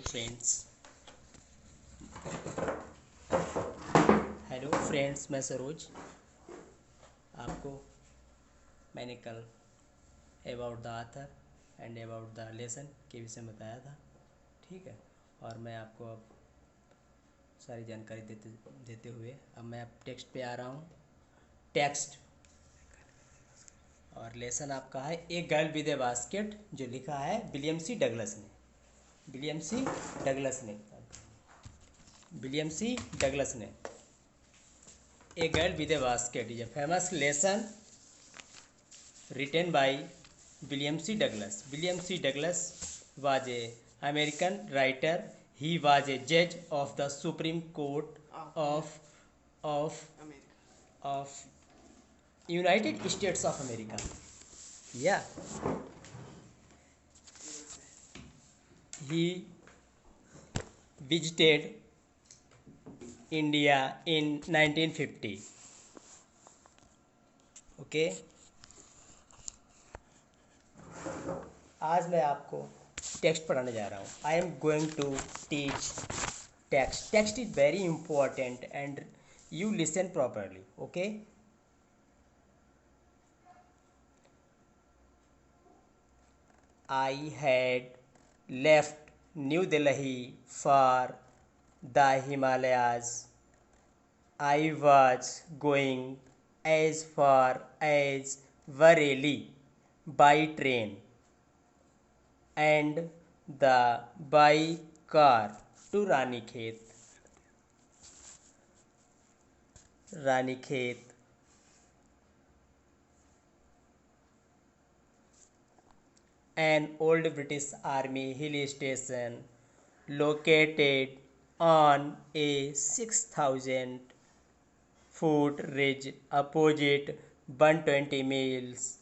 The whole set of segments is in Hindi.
फ्रेंड्स हेलो फ्रेंड्स, मैं सरोज। आपको मैंने कल about the author and about the lesson के विषय में बताया था। ठीक है, और मैं आपको अब सारी जानकारी देते देते हुए अब मैं अब टेक्स्ट पे आ रहा हूँ। टेक्स्ट और लेसन आपका है a girl with A basket, जो लिखा है विलियम सी डगलस ने। विलियम सी डगलस ने विलियम सी डगलस ने A Girl with a Basket is a famous lesson written by William C. Douglas. William C. Douglas was a American writer. He was a judge of the Supreme Court of of of United States of America. Yeah, he visited India in 1950. Okay. आज मैं आपको टेक्स्ट पढ़ाने जा रहा हूँ। I am going to teach text. Text is very important and you listen properly. Okay, I had left New Delhi for the Himalayas. I was going as far as Bareilly by train and the by car to Ranikhet, an old British Army hill station located on a 6,000 foot ridge opposite 120 miles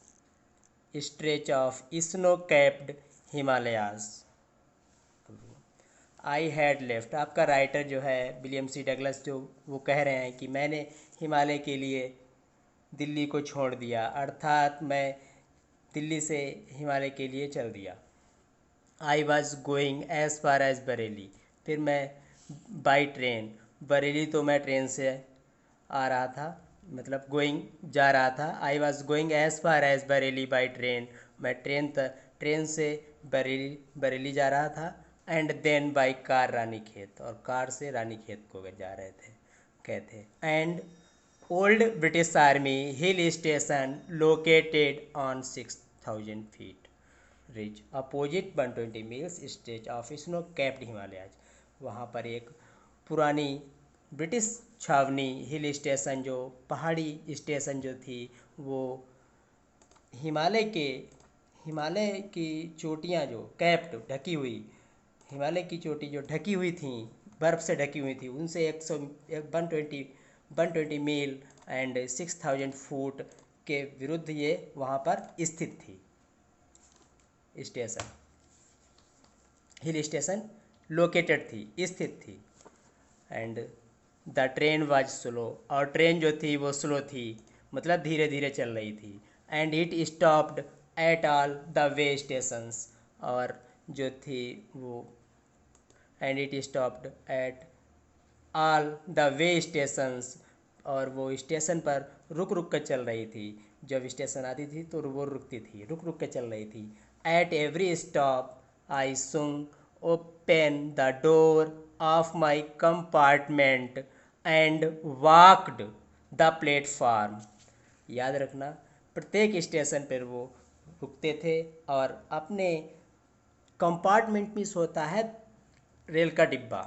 stretch of snow-capped Himalayas. I had left, आपका राइटर जो है विलियम सी डगलस, जो वो कह रहे हैं कि मैंने हिमालय के लिए दिल्ली को छोड़ दिया, अर्थात मैं दिल्ली से हिमालय के लिए चल दिया। I was going as far as Bareilly, फिर मैं बाई ट्रेन, बरेली तो मैं ट्रेन से आ रहा था, मतलब गोइंग जा रहा था। I was going as far as Bareilly by train, मैं ट्रेन से बरेली जा रहा था। And then by car Ranikhet, और कार से रानीखेत को जा रहे थे कहते। And old British army hill station located on 6,000 feet ridge opposite 120 miles stretch of snow capped Himalayas. वहाँ पर एक पुरानी ब्रिटिश छावनी हिल स्टेशन, जो पहाड़ी स्टेशन जो थी, वो हिमालय की चोटियाँ जो कैप्ड ढकी हुई, हिमालय की चोटी जो ढकी हुई थी, बर्फ़ से ढकी हुई थी, उनसे 120 मील एंड 6,000 फुट के विरुद्ध ये वहाँ पर स्थित थी। स्टेशन हिल स्टेशन लोकेटेड थी, स्थित थी। And the train was slow, और ट्रेन जो थी वो स्लो थी, मतलब धीरे धीरे चल रही थी। And it stopped at all the way stations, और जो थी वो and it stopped at all the way stations, और वो स्टेशन पर रुक रुक कर चल रही थी। जब स्टेशन आती थी तो वो रुकती थी, रुक रुक कर चल रही थी। एट एवरी स्टॉप आई सुंग open the door of my compartment and walked the platform. याद रखना, प्रत्येक स्टेशन पर वो रुकते थे और अपने कंपार्टमेंट मीन्स होता है रेल का डिब्बा,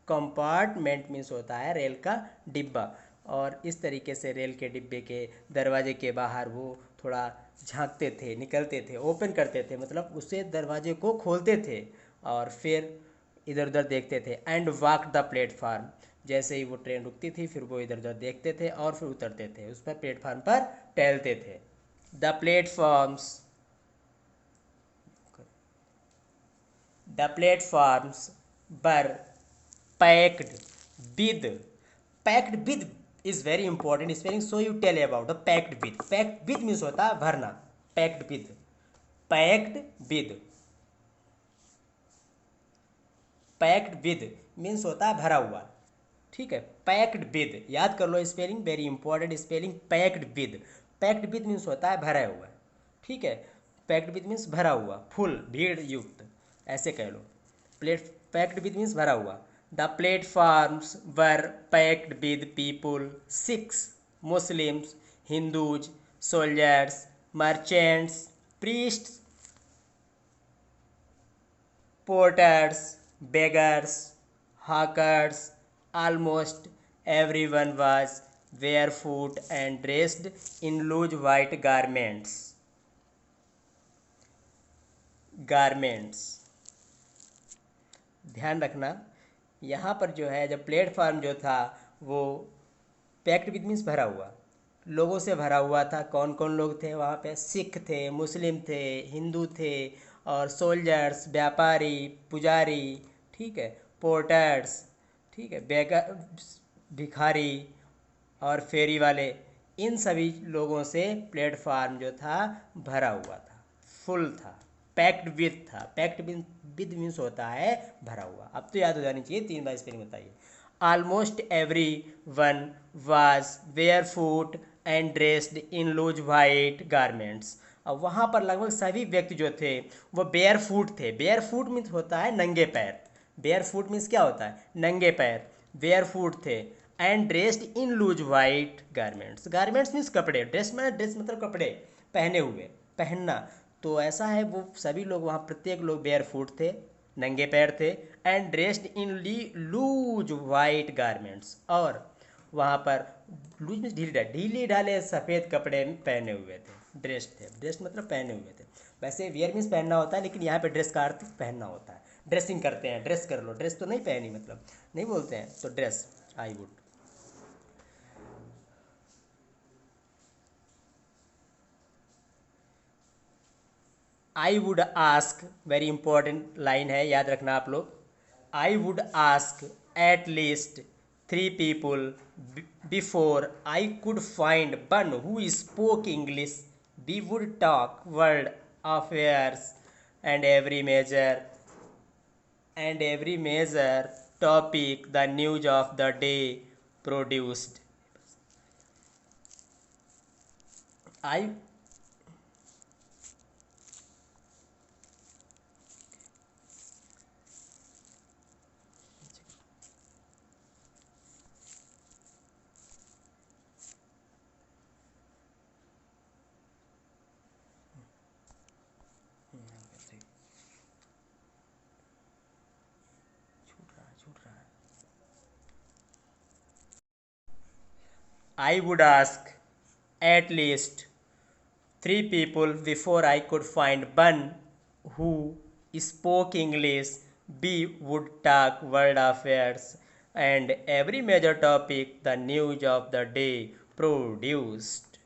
कंपार्टमेंट मीन्स होता है रेल का डिब्बा, और इस तरीके से रेल के डिब्बे के दरवाजे के बाहर वो थोड़ा झांकते थे, निकलते थे, ओपन करते थे, मतलब उससे दरवाजे को खोलते थे और फिर इधर उधर देखते थे। एंड वॉक द प्लेटफार्म, जैसे ही वो ट्रेन रुकती थी फिर वो इधर उधर देखते थे और फिर उतरते थे, उस पर प्लेटफार्म पर टहलते थे। The platforms were packed with, packed with is very important spelling, so you tell about the packed with. Packed with means होता है भरना, packed with, packed with. Packed with means होता है भरा हुआ, ठीक है। पैक्ड विद, याद कर लो spelling, very important spelling, packed with. Packed with means होता है भरा हुआ, ठीक है। पैक्ड विद मीन्स भरा हुआ, फुल, भीड़ युक्त, ऐसे कह लो। पैक्ड विद मीन्स भरा हुआ। The platforms were packed with people, Sikhs, Muslims, Hindus, soldiers, merchants, priests, porters, beggars, hawkers, almost everyone was barefoot and dressed in loose white garments. Garments. ध्यान रखना, यहाँ पर जो है जब प्लेटफार्म जो था वो पैक्ड विद मीन्स भरा हुआ, लोगों से भरा हुआ था। कौन कौन लोग थे वहाँ पे? सिख थे, मुस्लिम थे, हिंदू थे, और सोल्जर्स, व्यापारी, पुजारी, ठीक है, पोर्टर्स, ठीक है, बेगर, भिखारी, और फेरी वाले, इन सभी लोगों से प्लेटफार्म जो था भरा हुआ था, फुल था, पैक्ड विथ था। पैक्ड विद मीन्स होता है भरा हुआ। अब तो याद हो जानी चाहिए, 3 बार स्पेलिंग बताइए। Almost every one was bare foot and dressed in loose white garments. अब वहाँ पर लगभग सभी व्यक्ति जो थे वो बेयर फूट थे। बेयर फूट मीन्स होता है नंगे पैर। बेयर फूट मीन्स क्या होता है? नंगे पैर। बेयर फूट थे and dressed in loose white garments. Garments means कपड़े, ड्रेस में, ड्रेस मतलब कपड़े, पहने हुए, पहनना। तो ऐसा है वो सभी लोग वहाँ, प्रत्येक लोग बेयर फूट थे, नंगे पैर थे, and dressed in loose white garments, और वहाँ पर लूज मीन्स ढीले ढाले, ढीले ढाले सफ़ेद कपड़े पहने हुए थे। ड्रेस थे, ड्रेस मतलब पहने हुए थे। वैसे वियर मीन्स पहनना होता है, लेकिन यहाँ पे ड्रेस का अर्थ पहनना होता है। ड्रेसिंग करते हैं, ड्रेस कर लो, ड्रेस तो नहीं पहनी मतलब नहीं बोलते हैं, तो dress. I would, I would ask, very important line है, याद रखना आप लोग। I would ask at least 3 people before I could find one who spoke English. We would talk world affairs and every major topic the news of the day produced. I I would ask at least 3 people before I could find one who spoke English. We would talk world affairs and every major topic the news of the day produced.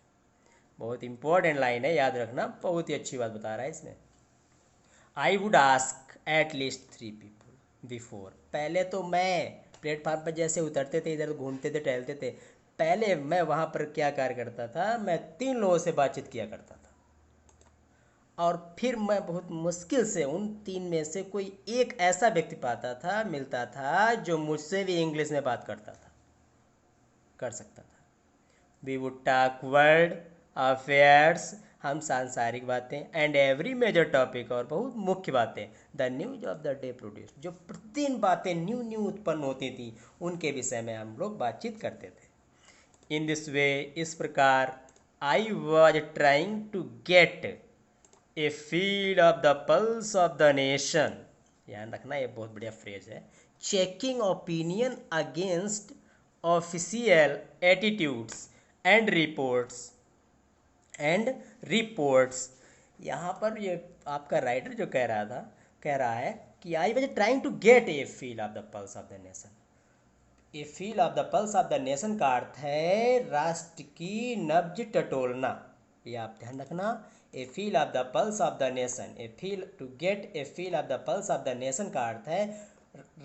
बहुत इंपॉर्टेंट लाइन है, याद रखना, बहुत ही अच्छी बात बता रहा है इसमें। I would ask at least 3 people before, पहले तो मैं प्लेटफार्म पर जैसे उतरते थे, इधर घूमते थे, टहलते थे, पहले मैं वहाँ पर क्या कार्य करता था, मैं 3 लोगों से बातचीत किया करता था, और फिर मैं बहुत मुश्किल से उन 3 में से कोई एक ऐसा व्यक्ति पाता था, मिलता था, जो मुझसे भी इंग्लिश में बात करता था, कर सकता था। We would talk world affairs, हम सांसारिक बातें, एंड एवरी मेजर टॉपिक, और बहुत मुख्य बातें, the news of the day produce, जो प्रतिदिन बातें न्यू न्यू उत्पन्न होती थी, उनके विषय में हम लोग बातचीत करते थे। इन दिस वे, इस प्रकार, I was trying to get a feel of the pulse of the nation. ध्यान रखना, ये बहुत बढ़िया फ्रेज है। Checking opinion against official attitudes and reports. यहाँ पर ये आपका राइटर जो कह रहा है कि I was trying to get a feel of the pulse of the nation. A feel of the pulse of the nation का अर्थ है राष्ट्र की नब्ज टटोलना, ये आप ध्यान रखना। A feel of the pulse of the nation, a feel, to get a feel of the pulse of the nation का अर्थ है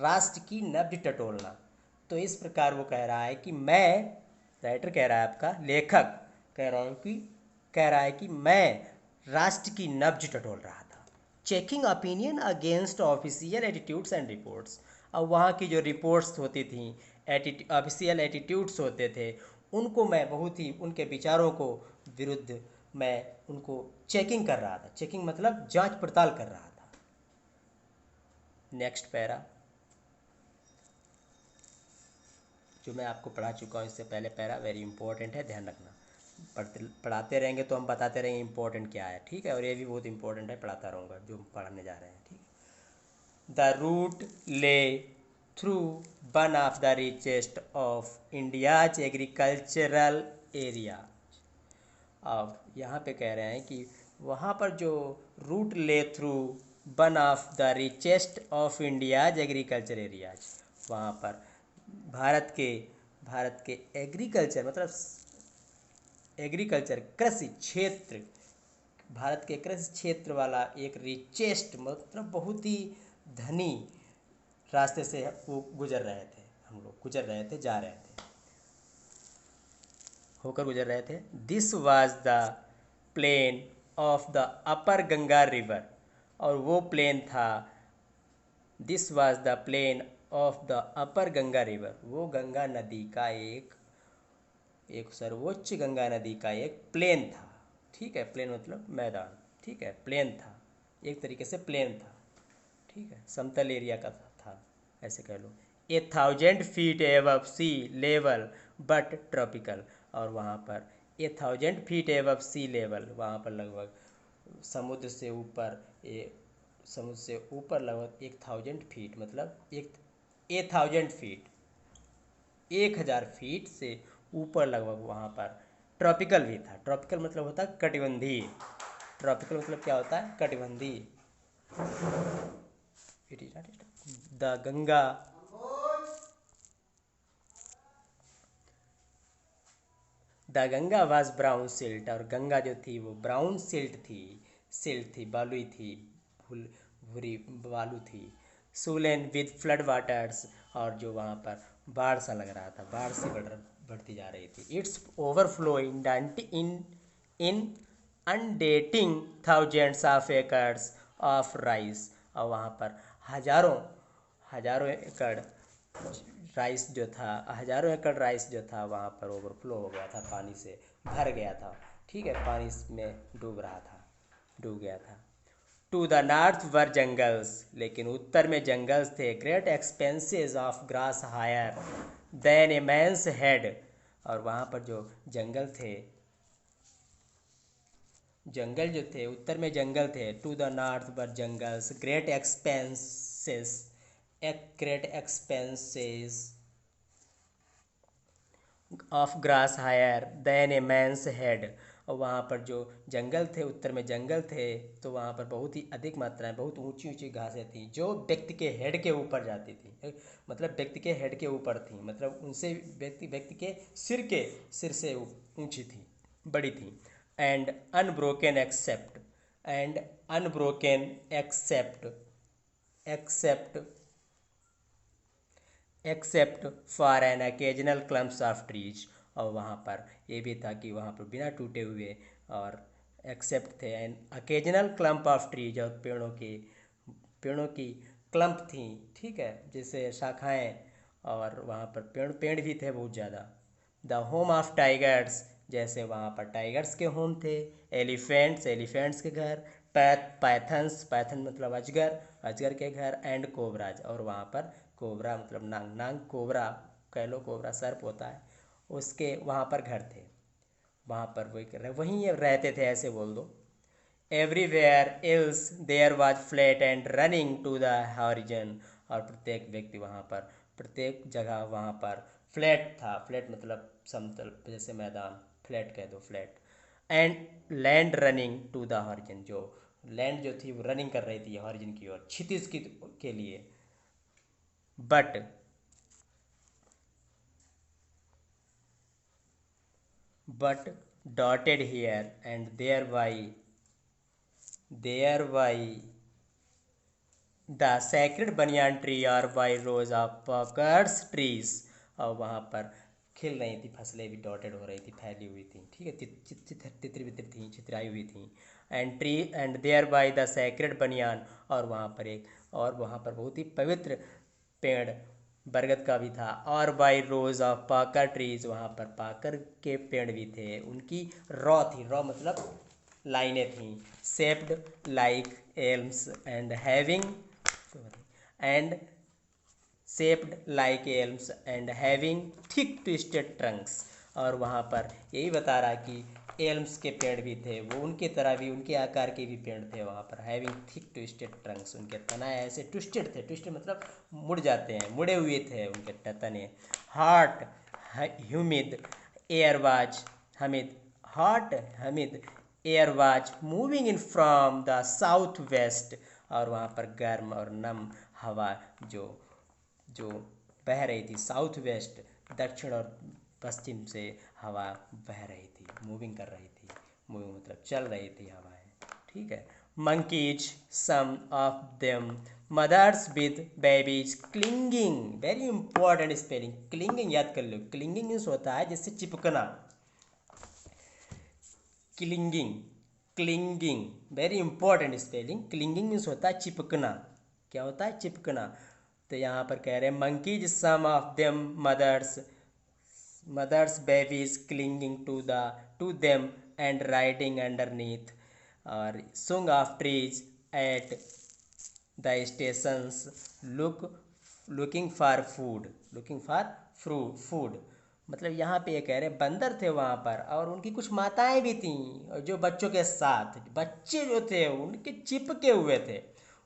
राष्ट्र की नब्ज टटोलना। तो इस प्रकार वो कह रहा है कि मैं, राइटर कह रहा है, आपका लेखक कह रहा है कि मैं राष्ट्र की नब्ज टटोल रहा था। Checking opinion against official attitudes and reports, और वहाँ की जो रिपोर्ट्स होती थी, ऑफिशियल एटीट्यूड्स होते थे, उनको मैं बहुत ही उनके विचारों को विरुद्ध मैं उनको चेकिंग कर रहा था। चेकिंग मतलब जांच पड़ताल कर रहा था। नेक्स्ट पैरा जो मैं आपको पढ़ा चुका हूँ इससे पहले पैरा, वेरी इंपॉर्टेंट है, ध्यान रखना। पढ़ाते रहेंगे तो हम बताते रहेंगे इंपॉर्टेंट क्या है, ठीक है। और ये भी बहुत इंपॉर्टेंट है, पढ़ाता रहूँगा जो पढ़ाने जा रहे हैं, ठीक है। द रूट ले through one of the richest of India's agricultural area. अब यहाँ पे कह रहे हैं कि वहाँ पर जो रूट ले through one of the richest of India's agriculture areas, वहाँ पर भारत के एग्रीकल्चर मतलब एग्रीकल्चर कृषि क्षेत्र, भारत के कृषि क्षेत्र वाला एक रिचेस्ट मतलब बहुत ही धनी रास्ते से वो गुजर रहे थे, हम लोग गुजर रहे थे, जा रहे थे, होकर गुजर रहे थे। This was the plain of the upper Ganga river, और वो प्लेन था, this was the plain of the upper Ganga river, वो गंगा नदी का एक सर्वोच्च गंगा नदी का एक प्लेन था, ठीक है। प्लेन मतलब मैदान, ठीक है, प्लेन था, एक तरीके से प्लेन था, ठीक है, समतल एरिया का था, ऐसे कह लो। 1,000 feet above sea level but tropical, और वहाँ पर 1,000 फीट एबव सी लेवल, वहाँ पर लगभग समुद्र से ऊपर लगभग 1,000 फीट मतलब 1,000 फीट 1,000 फीट से ऊपर लगभग वहाँ पर ट्रॉपिकल भी था। ट्रॉपिकल मतलब होता है कटिबंधीय, ट्रॉपिकल मतलब क्या होता है, कटिबंधीय। The Ganga the Ganga was brown silt, और गंगा जो थी वो ब्राउन सिल्ट थी, बालुई थी, भूरी बालू थी। सूलेन विद फ्लड वाटर्स, और जो वहाँ पर बाढ़ सा लग रहा था, बाढ़ से बढ़ती जा रही थी। Its overflow inundating thousands of acres of rice, और वहाँ पर हजारों हजारों एकड़ राइस जो था, हजारों एकड़ राइस जो था वहाँ पर ओवरफ्लो हो गया था, पानी से भर गया था, ठीक है, पानी में डूब गया था। To the north were jungles, लेकिन उत्तर में जंगल्स थे। Great expanses of grass higher than a man's head, और वहाँ पर जो जंगल जो थे उत्तर में जंगल थे। To the north were jungles, great expanses of grass higher than a man's head, और वहाँ पर जो जंगल थे, उत्तर में जंगल थे, तो वहाँ पर बहुत ही अधिक मात्रा में बहुत ऊंची ऊंची घासें थी जो व्यक्ति के हेड के ऊपर जाती थी, मतलब व्यक्ति के हेड के ऊपर थी, मतलब उनसे व्यक्ति के सिर से ऊंची थी, बड़ी थी। And unbroken except for an occasional clumps of trees, और वहाँ पर ये भी था कि वहाँ पर बिना टूटे हुए और एक्सेप्ट थे एन अकेजनल क्लम्प ऑफ ट्रीज, और पेड़ों की क्लम्प थी, ठीक है, जैसे शाखाएं, और वहाँ पर पेड़ भी थे बहुत ज़्यादा। द होम ऑफ टाइगर्स, जैसे वहाँ पर टाइगर्स के होम थे। एलिफेंट्स के घर। पाइथन मतलब अजगर के घर। एंड कोबराज, और वहाँ पर कोबरा मतलब नांग कोबरा कह लो, कोबरा सर्प होता है, उसके वहाँ पर घर थे, वहाँ पर वहीं रहते थे, ऐसे बोल दो। Everywhere else there was flat and running to the horizon, और प्रत्येक जगह वहाँ पर फ्लैट था। फ्लैट मतलब समतल, जैसे मैदान, फ्लैट कह दो, flat. And land running to the horizon, जो लैंड जो थी वो रनिंग कर रही थी हॉरिजन की ओर, क्षितिज के लिए। But dotted here and thereby the sacred banyan tree or by rows of pockers trees, और वहाँ पर खिल रही थी फसलें भी, डॉटेड हो रही थी, फैली हुई थी, ठीक है, तितर बितर थी, छितराई हुई थी। And there by the sacred banyan, और वहाँ पर बहुत ही पवित्र पेड़ बरगद का भी था, और बाई रोज ऑफ पाकर ट्रीज, वहाँ पर पाकर के पेड़ भी थे, उनकी रॉ थी, रॉ मतलब लाइनें थीं, shaped like elms and having and shaped like elms and having thick twisted Trunks. और वहाँ पर यही बता रहा कि एल्म्स के पेड़ भी थे, वो उनके तरह भी, उनके आकार के भी पेड़ थे वहाँ पर, हैविंग थिक ट्विस्टेड ट्रंक्स, उनके तना ऐसे ट्विस्टेड थे, ट्विस्टेड मतलब मुड़ जाते हैं, मुड़े हुए थे उनके तने। Hot humid air was Hamid hot Hamid air was moving in from the south west. और वहाँ पर गर्म और नम हवा जो जो बह रही थी साउथ वेस्ट, दक्षिण और पश्चिम से हवा बह रही थी, मूविंग कर रही थी, मूविंग मतलब चल रही थी हवाएं, ठीक है। Monkeys some of them mothers with babies clinging, very important spelling, clinging याद कर लो, क्लिंगिंग मीन्स होता है जिससे चिपकना, clinging, clinging very important spelling, clinging means होता है चिपकना, क्या होता है चिपकना। तो यहाँ पर कह रहे हैं monkeys some of them mothers babies clinging to them and riding underneath, और sung of trees at the stations looking for food. मतलब यहाँ पे ये कह रहे हैं बंदर थे वहाँ पर, और उनकी कुछ माताएं भी थीं, और जो बच्चों के साथ बच्चे जो थे उनके चिपके हुए थे,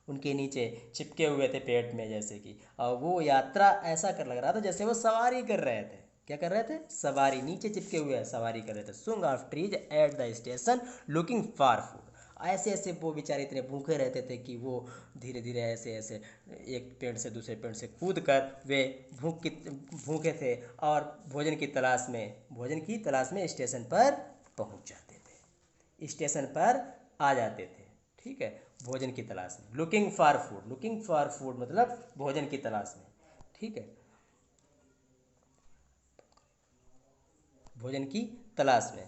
उनके नीचे चिपके हुए थे पेट में, जैसे कि, और वो यात्रा ऐसा कर लग रहा था जैसे वो सवारी कर रहे थे, क्या कर रहे थे, सवारी, नीचे चिपके हुए सवारी कर रहे थे। सुंग of trees at the station looking for food, ऐसे ऐसे वो बेचारे इतने भूखे रहते थे कि वो धीरे धीरे ऐसे ऐसे एक पेड़ से दूसरे पेड़ से कूद कर वे भूखे थे, और भोजन की तलाश में स्टेशन पर पहुंच जाते थे, स्टेशन पर आ जाते थे, ठीक है, भोजन की तलाश में। लुकिंग फॉर फूड मतलब भोजन की तलाश में, ठीक है, भोजन की तलाश में।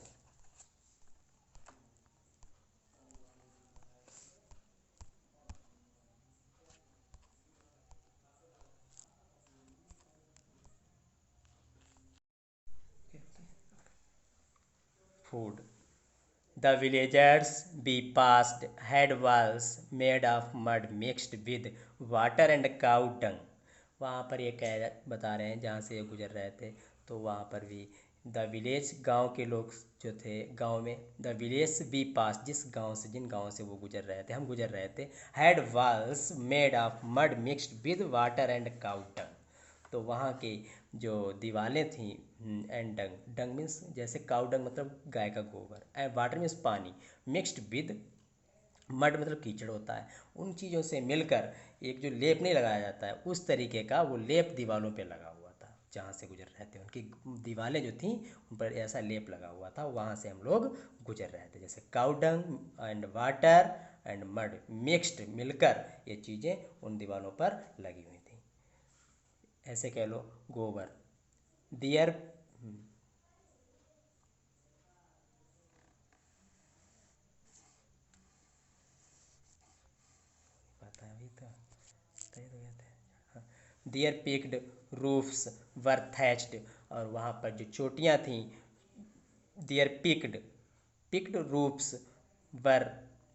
Food The villagers be passed had walls made of mud mixed with water and cow dung। वहाँ पर ये कह बता रहे हैं जहाँ से ये गुजर रहे थे, तो वहाँ पर भी द विलेज, गांव के लोग जो थे, गांव में द विलेज बी पास, जिन गांव से वो गुजर रहे थे, हम गुजर रहे थे, had walls made of mud mixed with water and cow dung. तो वहाँ की जो दीवारें थीं, एंड डंग, डंग मीन्स जैसे काउ डंग मतलब गाय का गोबर, एंड वाटर मीन्स पानी, मिक्स्ड विद मड मतलब कीचड़ होता है, उन चीज़ों से मिलकर एक जो लेप नहीं लगाया जाता है, उस तरीके का वो लेप दीवारों पे लगा हुआ था जहाँ से गुजर रहे थे, उनकी दीवारें जो थीं उन पर ऐसा लेप लगा हुआ था, वहाँ से हम लोग गुजर रहे थे, जैसे cow dung and water and mud mixed, मिलकर ये चीज़ें उन दीवारों पर लगी हुई थी, ऐसे कह लो गोबर। दियर पता भी तो तय हो गया था। दियर पिक्ड रूफ्स वर थैच्ड, और वहाँ पर जो चोटियाँ थीं, दियर पिक्ड रूफ्स वर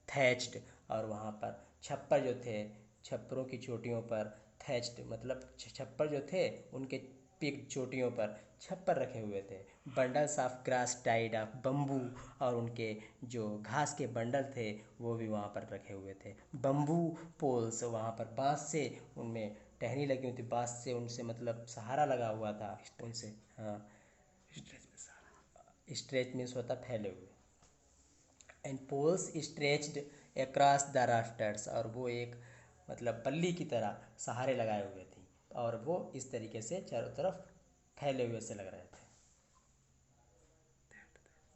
थैच्ड, और वहाँ पर छप्पर जो थे, छप्परों की चोटियों पर, थैच्ड मतलब छप्पर जो थे उनके पिक चोटियों पर छप्पर रखे हुए थे। Bundles of grass tied of bamboo, और उनके जो घास के बंडल थे वो भी वहाँ पर रखे हुए थे। बम्बू पोल्स, वहाँ पर बाँस से उनमें टहनी लगी हुई थी, बाँस से उनसे मतलब सहारा लगा हुआ था उनसे, हाँ, स्ट्रेच मीन्स होता फैले हुए, and poles stretched across the rafters, और वो एक मतलब बल्ली की तरह सहारे लगाए हुए थी, और वो इस तरीके से चारों तरफ फैले हुए से लग रहे थे।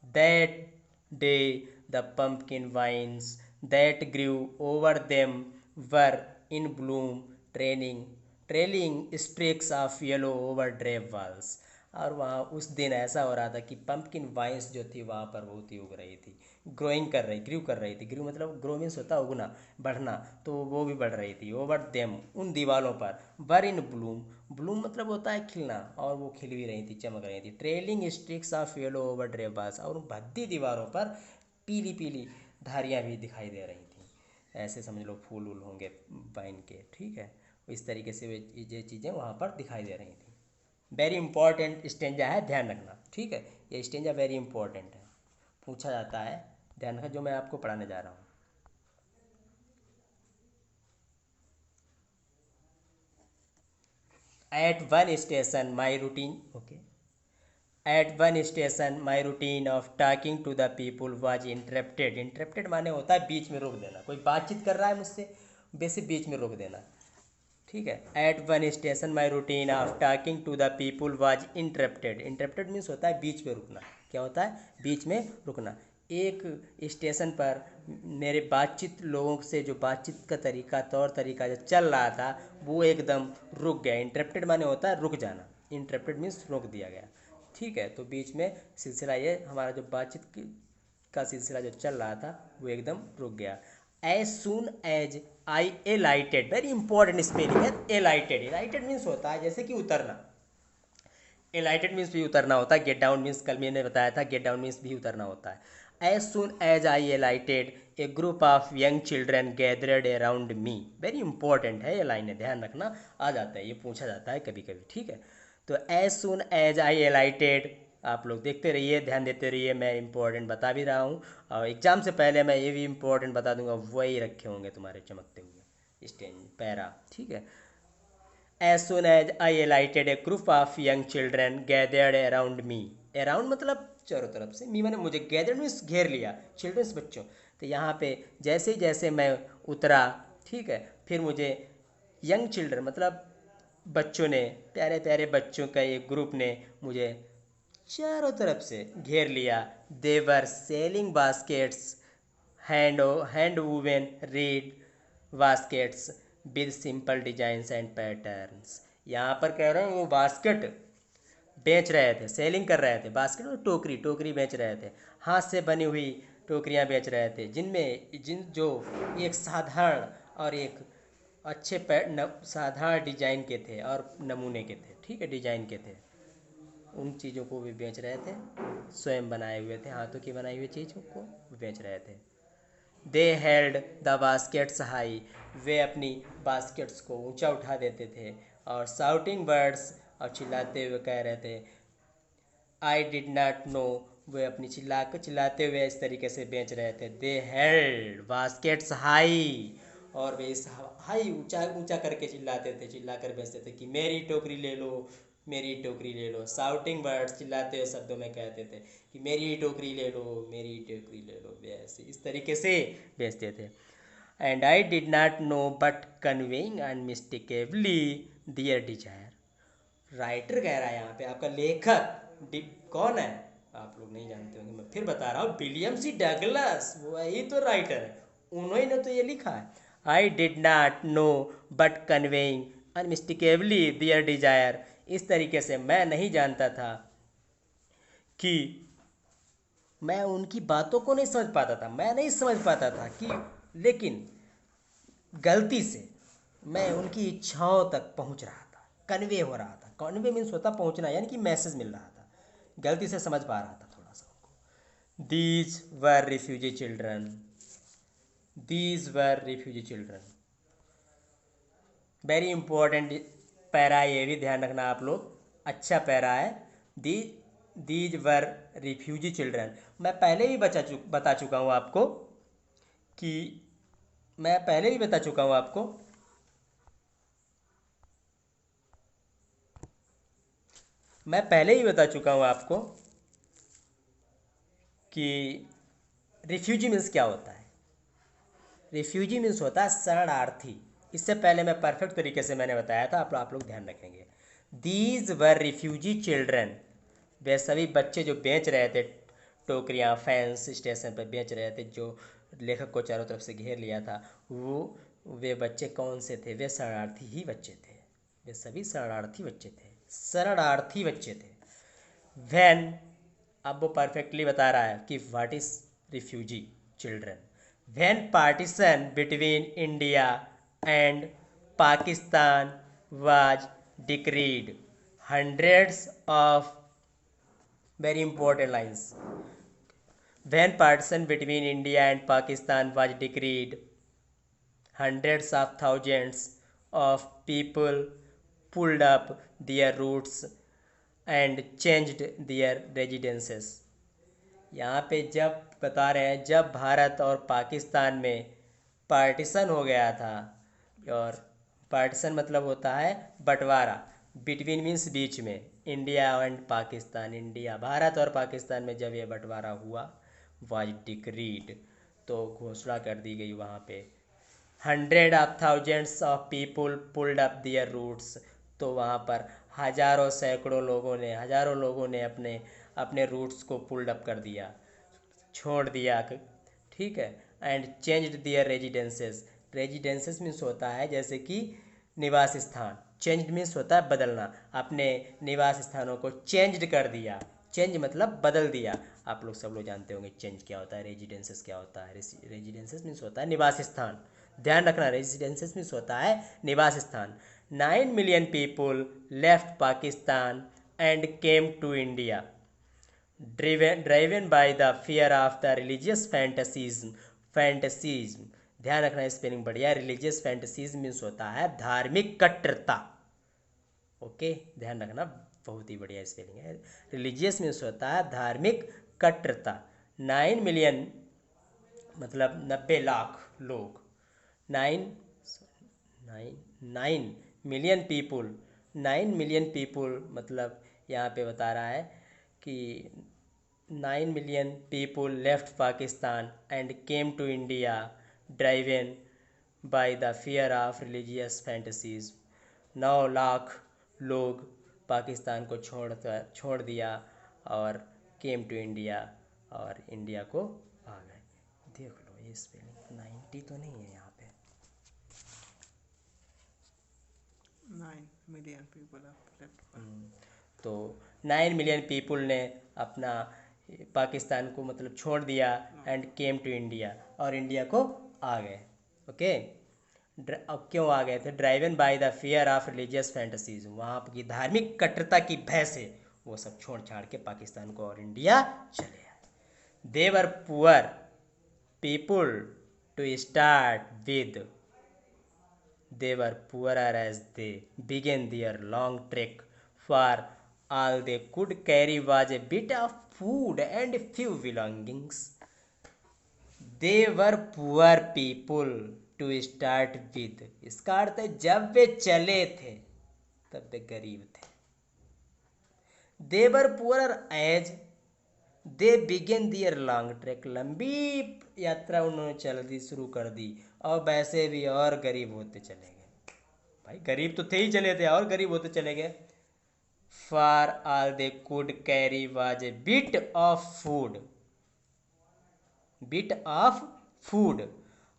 That day the pumpkin vines that grew over them were in bloom, trailing streaks of yellow over drave walls। और वहाँ उस दिन ऐसा हो रहा था कि पंपकिन वाइन्स जो थी वहाँ पर बहुत ही उग रही थी, ग्रू कर रही थी। ग्रू मतलब ग्रो मीन्स होता है उगना, बढ़ना, तो वो भी बढ़ रही थी। ओवर देम, उन दीवारों पर, वर इन ब्लूम, ब्लूम मतलब होता है खिलना, और वो खिल भी रही थी, चमक रही थी। ट्रेलिंग स्ट्रिक्स ऑफ येलो ओवर ड्रेबास, और उन भद्दी दीवारों पर पीली पीली धारियाँ भी दिखाई दे रही थी। ऐसे समझ लो फूल वूल होंगे वाइन के, ठीक है। इस तरीके से ये चीज़ें वहाँ पर दिखाई दे रही थी। वेरी इंपॉर्टेंट स्टेंजा है, ध्यान रखना, ठीक है। ये स्टेंजा वेरी इंपॉर्टेंट है, पूछा जाता है, ध्यान रखना, जो मैं आपको पढ़ाने जा रहा हूँ। At one station my routine, okay, at one station my routine of talking to the people was interrupted. Interrupted माने होता है बीच में रोक देना, कोई बातचीत कर रहा है मुझसे, वैसे बीच में रोक देना, ठीक है। At one station my routine of talking to the people was interrupted. Interrupted means होता है बीच में रुकना। क्या होता है? बीच में रुकना। एक स्टेशन पर मेरे बातचीत, लोगों से जो बातचीत का तरीका, तौर तरीका जो चल रहा था, वो एकदम रुक गया। इंटरप्टेड माने होता है रुक जाना, इंटरप्टेड मीन्स रोक दिया गया, ठीक है। तो बीच में सिलसिला, ये हमारा जो बातचीत का सिलसिला जो चल रहा था वो एकदम रुक गया। As soon as I alighted, very important spelling है एलाइटेड। एलाइटेड मीन्स होता है जैसे कि उतरना, एलाइटेड मीन्स भी उतरना होता है। गेट डाउन मीन्स कल मैंने बताया था, गेट डाउन मीन्स भी उतरना होता है। As soon as I alighted a group of young children gathered around me, very important है ये लाइन, ध्यान रखना, आ जाता है, ये पूछा जाता है कभी कभी, ठीक है। तो एज सुन एज आई एलाइटेड, आप लोग देखते रहिए, ध्यान देते रहिए, मैं इंपॉर्टेंट बता भी रहा हूँ, और एग्जाम से पहले मैं ये भी इंपॉर्टेंट बता दूंगा, वही रखे होंगे तुम्हारे चमकते हुए स्टेंज पैरा, ठीक है। As soon as I alighted, a group of young children gathered around me. Around मतलब चारों तरफ से, मी मैंने मुझे, gathered मीन्स घेर लिया, चिल्ड्रंस बच्चों। तो यहाँ पे जैसे जैसे मैं उतरा, ठीक है, फिर मुझे यंग चिल्ड्रन मतलब बच्चों ने, प्यारे प्यारे बच्चों का एक ग्रुप ने मुझे चारों तरफ से घेर लिया। They were selling baskets, hand woven reed baskets with simple designs and patterns. यहाँ पर कह रहे हैं वो बास्केट बेच रहे थे, सेलिंग कर रहे थे, बास्केट और टोकरी, टोकरी बेच रहे थे, हाथ से बनी हुई टोकरियाँ बेच रहे थे, जिन जो एक साधारण और एक अच्छे साधारण डिजाइन के थे और नमूने के थे, ठीक है, डिजाइन के थे, उन चीज़ों को भी बेच रहे थे। स्वयं बनाए हुए थे, हाथों की बनाई हुई चीज़ों को बेच रहे थे। They held the baskets high, वे अपनी बास्केट्स को ऊंचा उठा देते थे, और साउटिंग बर्ड्स, और चिल्लाते हुए कह रहे थे, आई डिड नॉट नो, वे अपनी चिल्लाते हुए इस तरीके से बेच रहे थे। दे हेल्ड बास्केट्स हाई, और वे इस हाई, ऊंचा ऊंचा करके चिल्लाते थे, चिल्ला कर बेचते थे कि मेरी टोकरी ले लो, मेरी टोकरी ले लो। साउटिंग बर्ड्स, चिल्लाते हुए शब्दों में कहते थे कि मेरी टोकरी ले लो, मेरी टोकरी ले लो, वैसे इस तरीके से बेचते थे। And I did not know but conveying unmistakably their desire. Writer कह रहा है यहाँ पे, आपका लेखक कौन है, आप लोग नहीं जानते होंगे, मैं फिर बता रहा हूँ, विलियम सी डगलस, वही तो राइटर है, उन्होंने तो ये लिखा है। I did not know but conveying unmistakably their desire, इस तरीके से मैं नहीं जानता था कि, मैं उनकी बातों को नहीं समझ पाता था, मैं नहीं समझ पाता था कि, लेकिन गलती से मैं उनकी इच्छाओं तक पहुंच रहा था, कन्वे हो रहा था। कन्वे मीन्स होता पहुंचना, यानी कि मैसेज मिल रहा था, गलती से समझ पा रहा था थोड़ा सा उनको। These were refugee children, these were refugee children, very important para, ये भी ध्यान रखना आप लोग, अच्छा पैरा है। The these were refugee children, मैं पहले भी बता चुका हूँ आपको कि, मैं पहले भी बता चुका हूँ आपको मैं पहले ही बता चुका हूँ आपको कि रिफ्यूजी मीन्स क्या होता है। रिफ्यूजी मीन्स होता है शरणार्थी। इससे पहले मैं परफेक्ट तरीके से मैंने बताया था, आप लोग ध्यान रखेंगे। दीज वर रिफ्यूजी चिल्ड्रन, वे सभी बच्चे जो बेच रहे थे टोकरियाँ, फैंस स्टेशन पर बेच रहे थे, जो लेखक को चारों तरफ से घेर लिया था, वे बच्चे कौन से थे? वे शरणार्थी ही बच्चे थे, वे सभी शरणार्थी बच्चे थे, शरणार्थी बच्चे थे। व्हेन, अब वो परफेक्टली बता रहा है कि what is refugee children. When partition between India and Pakistan was decreed, hundreds of, very important lines, when partition between India and Pakistan was decreed, hundreds of thousands of people pulled up their roots and changed their residences। यहाँ पे जब बता रहे हैं जब भारत और पाकिस्तान में पार्टीशन हो गया था, और पार्टीशन मतलब होता है बंटवारा, बिटवीन मीन्स बीच में, India and Pakistan, India Bharat और पाकिस्तान में जब ये बंटवारा हुआ, वाज डिक्रीड, तो घोषणा कर दी गई वहाँ पे, hundred of thousands of people pulled up their roots, तो वहाँ पर हजारों सैकड़ों लोगों ने अपने अपने रूट्स को पुल्ड अप कर दिया, छोड़ दिया, ठीक है। And changed their residences, residences means होता है जैसे कि निवास स्थान, चेंज्ड मीन्स होता है बदलना, अपने निवास स्थानों को चेंज्ड कर दिया, चेंज मतलब बदल दिया। आप लोग सब लोग जानते होंगे चेंज क्या होता है, रेजिडेंसेस क्या होता है। रेजिडेंसेस मीन्स होता है निवास स्थान, ध्यान रखना, रेजिडेंसेस मीन्स होता है निवास स्थान। 9 million people left Pakistan and came to India, driven by the fear of the religious fanaticism, ध्यान रखना स्पेलिंग बढ़िया, रिलीजियस फैंटेसीज मीन्स होता है धार्मिक कट्टरता, ओके, ध्यान रखना, बहुत ही बढ़िया स्पेलिंग है। रिलीजियस मीन्स होता है धार्मिक कट्टरता। 9 मिलियन मतलब 90 लाख लोग, 9 9 9 मिलियन पीपुल, 9 मिलियन पीपुल मतलब यहाँ पे बता रहा है कि 9 million people left Pakistan and came to India driven by the fear of religious fantasies. 9 lakh लोग पाकिस्तान को छोड़ दिया और केम टू इंडिया, और इंडिया को आ गए। देख लो ये स्पेलिंग 90 तो नहीं है यहाँ पे, 9 मिलियन पीपल लेफ्ट। तो 9 मिलियन पीपुल ने अपना पाकिस्तान को मतलब छोड़ दिया, एंड केम टू इंडिया, और इंडिया को आ गए, ओके। अब क्यों आ गए थे? Driven by the fear of religious fantasies, वहाँ की धार्मिक कट्टरता की भय से वो सब छोड़ छाड़ के पाकिस्तान को और इंडिया चले आए। They were poor people to start with, they were poorer as they began their long trek, for all they could carry was a bit of food and few belongings। they were poor people to start with, इसका अर्थ है जब वे चले थे तब वे गरीब थे। they were poorer as they began their long trek, लंबी यात्रा उन्होंने चलनी शुरू कर दी, और वैसे भी और गरीब होते चले गए। भाई गरीब तो थे ही, चले थे और गरीब होते चले गए। For all they could carry was a bit of food, bit of food,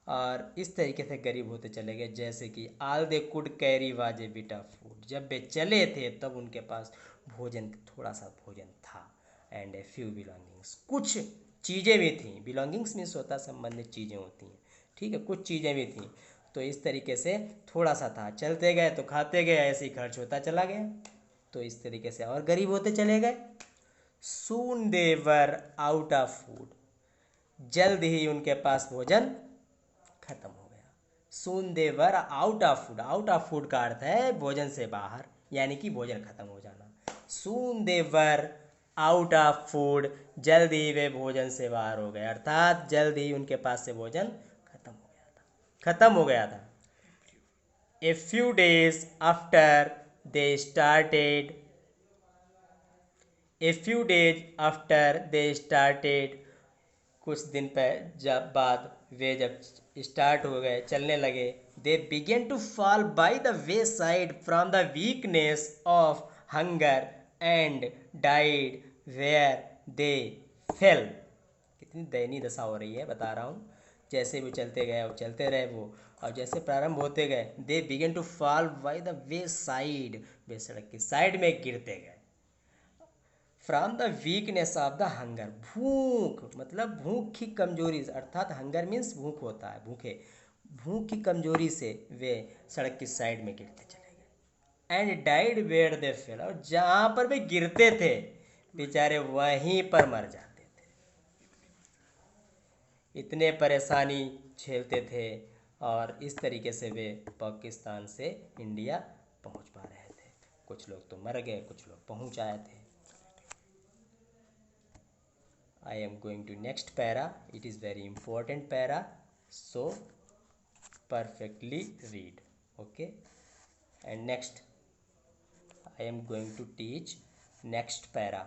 और इस तरीके से गरीब होते चले गए जैसे कि all they could carry was a bit of food, जब वे चले थे तब उनके पास भोजन, थोड़ा सा भोजन था, एंड ए फ्यू बिलोंगिंग्स, कुछ चीज़ें भी थीं, बिलोंगिंग्स मीन्स होता संबंधित चीज़ें होती हैं, ठीक है, कुछ चीज़ें भी थीं। तो इस तरीके से थोड़ा सा था, चलते गए तो खाते गए, ऐसे ही खर्च होता चला गया, तो इस तरीके से और गरीब होते चले गए। Soon they were out of food, जल्द ही उनके पास भोजन खत्म हो गया। Soon they were out of food, out of food का अर्थ है भोजन से बाहर, यानी कि भोजन खत्म हो जाना। सून they were out of food, जल्द ही वे भोजन से बाहर हो गए, अर्थात जल्द ही उनके पास से भोजन खत्म हो गया था। A few days after they started, a few days after they started, कुछ दिन जब बाद वे जब स्टार्ट हो गए, चलने लगे, they began to fall by the wayside from the weakness of hunger and died where they fell. कितनी दयनीय दशा हो रही है बता रहा हूँ। जैसे वो चलते गए और चलते रहे वो, और जैसे प्रारंभ होते गए, they began to fall by the wayside, वे सड़क की साइड में गिरते गए, from the weakness of the hunger, भूख मतलब भूख की कमजोरी, अर्थात हंगर मीन्स भूख होता है, भूखे, भूख की कमजोरी से वे सड़क की साइड में गिरते चले गए। And died where they fell, और जहाँ पर वे गिरते थे बेचारे वहीं पर मर जाते थे। इतने परेशानी झेलते थे और इस तरीके से वे पाकिस्तान से इंडिया पहुंच पा रहे थे। कुछ लोग तो मर गए, कुछ लोग पहुंच आए थे। I am going to next para. It is very important para, so perfectly read. Okay, and next I am going to teach next para.